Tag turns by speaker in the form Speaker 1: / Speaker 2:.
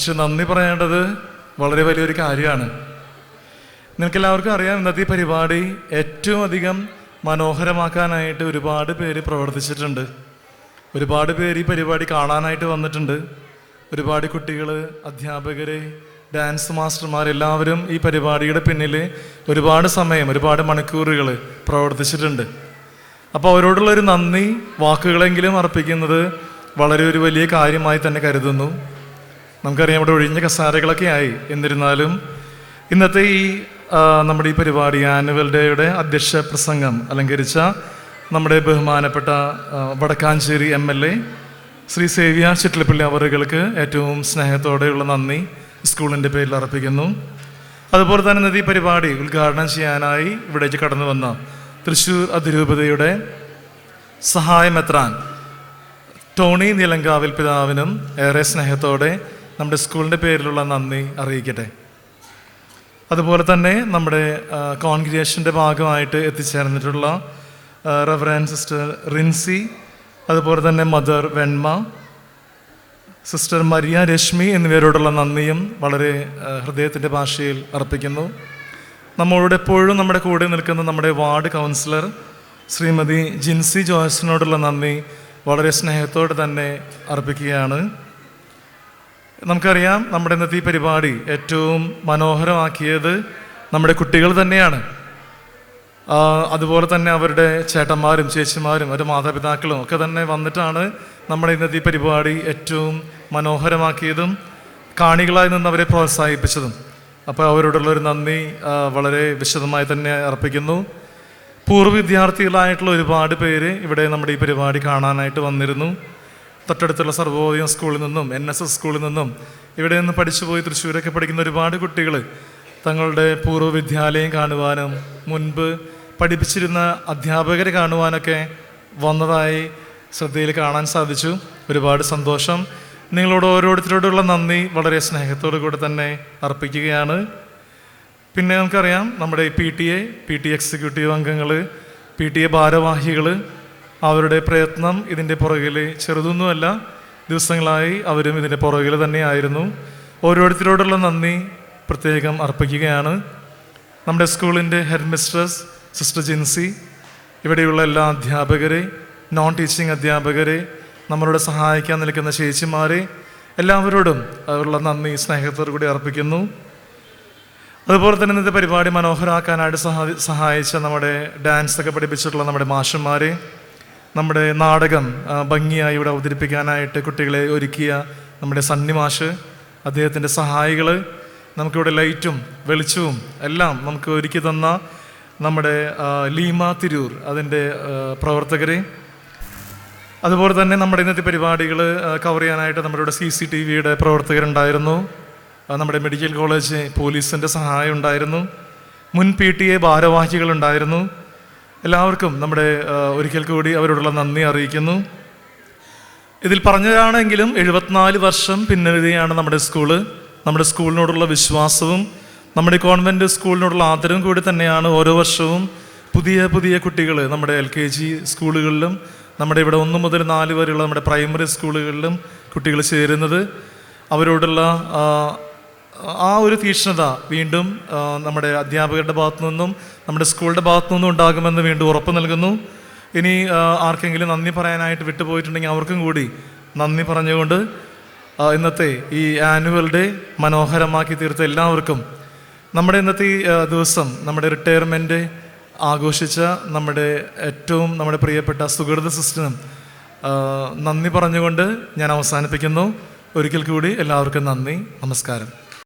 Speaker 1: പക്ഷെ നന്ദി പറയേണ്ടത് വളരെ വലിയൊരു കാര്യമാണ്. നിങ്ങൾക്കെല്ലാവർക്കും അറിയാം, ഇന്നത്തെ ഈ പരിപാടി ഏറ്റവും അധികം മനോഹരമാക്കാനായിട്ട് ഒരുപാട് പേര് പ്രവർത്തിച്ചിട്ടുണ്ട്. ഒരുപാട് പേര് ഈ പരിപാടി കാണാനായിട്ട് വന്നിട്ടുണ്ട്. ഒരുപാട് കുട്ടികൾ, അധ്യാപകർ, ഡാൻസ് മാസ്റ്റർമാർ എല്ലാവരും ഈ പരിപാടിയുടെ പിന്നിൽ ഒരുപാട് സമയം, ഒരുപാട് മണിക്കൂറുകൾ പ്രവർത്തിച്ചിട്ടുണ്ട്. അപ്പോൾ അവരോടുള്ളൊരു നന്ദി വാക്കുകളെങ്കിലും അർപ്പിക്കുന്നത് വളരെ ഒരു വലിയ കാര്യമായി തന്നെ കരുതുന്നു. നമുക്കറിയാം, ഇവിടെ ഒഴിഞ്ഞ കസാരകളൊക്കെ ആയി. എന്നിരുന്നാലും ഇന്നത്തെ ഈ നമ്മുടെ ഈ പരിപാടി ആനുവൽ ഡേയുടെ അധ്യക്ഷ പ്രസംഗം അലങ്കരിച്ച നമ്മുടെ ബഹുമാനപ്പെട്ട വടക്കാഞ്ചേരി MLA ശ്രീ സേവ്യർ ചിറ്റിലപ്പള്ളി അവറുകൾക്ക് ഏറ്റവും സ്നേഹത്തോടെയുള്ള നന്ദി സ്കൂളിൻ്റെ പേരിൽ അർപ്പിക്കുന്നു. അതുപോലെ തന്നെ ഇന്നത്തെ ഈ പരിപാടി ഉദ്ഘാടനം ചെയ്യാനായി ഇവിടേക്ക് കടന്നു വന്ന തൃശ്ശൂർ അതിരൂപതയുടെ സഹായമെത്രാൻ ടോണി നിലങ്കാവിൽ പിതാവിനും ഏറെ സ്നേഹത്തോടെ നമ്മുടെ സ്കൂളിൻ്റെ പേരിലുള്ള നന്ദി അറിയിക്കട്ടെ. അതുപോലെ തന്നെ നമ്മുടെ കോൺഗ്രിഗേഷൻ്റെ ഭാഗമായിട്ട് എത്തിച്ചേർന്നിട്ടുള്ള റവറൻഡ് സിസ്റ്റർ റിൻസി, അതുപോലെ തന്നെ മദർ വെൺമ, സിസ്റ്റർ മരിയ രശ്മി എന്നിവരോടുള്ള നന്ദിയും വളരെ ഹൃദയത്തിൻ്റെ ഭാഷയിൽ അർപ്പിക്കുന്നു. നമ്മളോട് എപ്പോഴും നമ്മുടെ കൂടെ നിൽക്കുന്ന നമ്മുടെ വാർഡ് കൗൺസിലർ ശ്രീമതി ജിൻസി ജോയ്സിനോടുള്ള നന്ദി വളരെ സ്നേഹത്തോടെ തന്നെ അർപ്പിക്കുകയാണ്. നമുക്കറിയാം, നമ്മുടെ ഇന്നത്തെ ഈ പരിപാടി ഏറ്റവും മനോഹരമാക്കിയത് നമ്മുടെ കുട്ടികൾ തന്നെയാണ്. അതുപോലെ തന്നെ അവരുടെ ചേട്ടന്മാരും ചേച്ചിമാരും അവരുടെ മാതാപിതാക്കളും ഒക്കെ തന്നെ വന്നിട്ടാണ് നമ്മുടെ ഇന്നത്തെ ഈ പരിപാടി ഏറ്റവും മനോഹരമാക്കിയതും കാണികളായി നിന്ന് അവരെ പ്രോത്സാഹിപ്പിച്ചതും. അപ്പോൾ അവരോടുള്ളൊരു നന്ദി വളരെ വിശദമായി തന്നെ അർപ്പിക്കുന്നു. പൂർവ്വ വിദ്യാർത്ഥികളായിട്ടുള്ള ഒരുപാട് പേര് ഇവിടെ നമ്മുടെ ഈ പരിപാടി കാണാനായിട്ട് വന്നിരുന്നു. തൊട്ടടുത്തുള്ള സർവോദയം സ്കൂളിൽ നിന്നും NSS സ്കൂളിൽ നിന്നും ഇവിടെ നിന്ന് പഠിച്ചു പോയി തൃശ്ശൂരൊക്കെ പഠിക്കുന്ന ഒരുപാട് കുട്ടികൾ തങ്ങളുടെ പൂർവ്വ വിദ്യാലയം കാണുവാനും മുൻപ് പഠിപ്പിച്ചിരുന്ന അധ്യാപകരെ കാണുവാനൊക്കെ വന്നതായി ശ്രദ്ധയിൽ കാണാൻ സാധിച്ചു. ഒരുപാട് സന്തോഷം. നിങ്ങളോട് ഓരോരുത്തരോടുള്ള നന്ദി വളരെ സ്നേഹത്തോടു കൂടി തന്നെ അർപ്പിക്കുകയാണ്. പിന്നെ നമുക്കറിയാം, നമ്മുടെ PTA എക്സിക്യൂട്ടീവ് അംഗങ്ങൾ, PTA ഭാരവാഹികൾ, അവരുടെ പ്രയത്നം ഇതിൻ്റെ പുറകിൽ ചെറുതൊന്നുമല്ല. ദിവസങ്ങളായി അവരും ഇതിൻ്റെ പുറകിൽ തന്നെയായിരുന്നു. ഓരോരുത്തരോടുള്ള നന്ദി പ്രത്യേകം അർപ്പിക്കുകയാണ്. നമ്മുടെ സ്കൂളിൻ്റെ ഹെഡ് മിസ്ട്രസ് സിസ്റ്റർ ജിൻസി, ഇവിടെയുള്ള എല്ലാ അധ്യാപകരെ, നോൺ ടീച്ചിങ് അധ്യാപകരെ, നമ്മളോട് സഹായിക്കാൻ നിൽക്കുന്ന ചേച്ചിമാരെ, എല്ലാവരോടും അവരുള്ള നന്ദി സ്നേഹത്തോടു കൂടി അർപ്പിക്കുന്നു. അതുപോലെ തന്നെ ഇന്നത്തെ പരിപാടി മനോഹരമാക്കാനായിട്ട് സഹായിച്ച നമ്മുടെ ഡാൻസൊക്കെ പഠിപ്പിച്ചിട്ടുള്ള നമ്മുടെ മാഷന്മാരെ, നമ്മുടെ നാടകം ഭംഗിയായി ഇവിടെ അവതരിപ്പിക്കാനായിട്ട് കുട്ടികളെ ഒരുക്കിയ നമ്മുടെ സണ്ണി മാഷ്, അദ്ദേഹത്തിൻ്റെ സഹായികൾ, നമുക്കിവിടെ ലൈറ്റും വെളിച്ചവും എല്ലാം നമുക്ക് ഒരുക്കി തന്ന നമ്മുടെ ലീമ തിരൂർ, അതിൻ്റെ പ്രവർത്തകരെ, അതുപോലെ തന്നെ നമ്മുടെ ഇന്നത്തെ പരിപാടികൾ കവർ ചെയ്യാനായിട്ട് നമ്മുടെ ഇവിടെ CCTVയുടെ പ്രവർത്തകരുണ്ടായിരുന്നു. നമ്മുടെ മെഡിക്കൽ കോളേജ് പോലീസിൻ്റെ സഹായം ഉണ്ടായിരുന്നു. മുൻ PTA ഭാരവാഹികളുണ്ടായിരുന്നു. എല്ലാവർക്കും നമ്മുടെ ഒരിക്കൽ കൂടി അവരോടുള്ള നന്ദി അറിയിക്കുന്നു. ഇതിൽ പറഞ്ഞതാണെങ്കിലും 74 വർഷം പിന്നിടുകയാണ് നമ്മുടെ സ്കൂള്. നമ്മുടെ സ്കൂളിനോടുള്ള വിശ്വാസവും നമ്മുടെ കോൺവെൻറ്റ് സ്കൂളിനോടുള്ള ആദരവും കൂടി തന്നെയാണ് ഓരോ വർഷവും പുതിയ പുതിയ കുട്ടികൾ നമ്മുടെ LKG സ്കൂളുകളിലും നമ്മുടെ ഇവിടെ 1 മുതൽ 4 വരെയുള്ള നമ്മുടെ പ്രൈമറി സ്കൂളുകളിലും കുട്ടികൾ ചേരുന്നത്. അവരോടുള്ള ആ ഒരു തീക്ഷ്ണത വീണ്ടും നമ്മുടെ അധ്യാപകരുടെ ഭാഗത്തു നിന്നും നമ്മുടെ സ്കൂളിൻ്റെ ഭാഗത്തു നിന്നും ഉണ്ടാകുമെന്ന് വീണ്ടും ഉറപ്പ് നൽകുന്നു. ഇനി ആർക്കെങ്കിലും നന്ദി പറയാനായിട്ട് വിട്ടുപോയിട്ടുണ്ടെങ്കിൽ അവർക്കും കൂടി നന്ദി പറഞ്ഞുകൊണ്ട് ഇന്നത്തെ ഈ ആനുവൽ ഡേ മനോഹരമാക്കി തീർത്ത എല്ലാവർക്കും, നമ്മുടെ ഇന്നത്തെ ഈ ദിവസം നമ്മുടെ റിട്ടയർമെൻറ്റ് ആഘോഷിച്ച നമ്മുടെ ഏറ്റവും നമ്മുടെ പ്രിയപ്പെട്ട സുഹൃത സിസ്റ്ററിനും നന്ദി പറഞ്ഞുകൊണ്ട് ഞാൻ അവസാനിപ്പിക്കുന്നു. ഒരിക്കൽ കൂടി എല്ലാവർക്കും നന്ദി, നമസ്കാരം.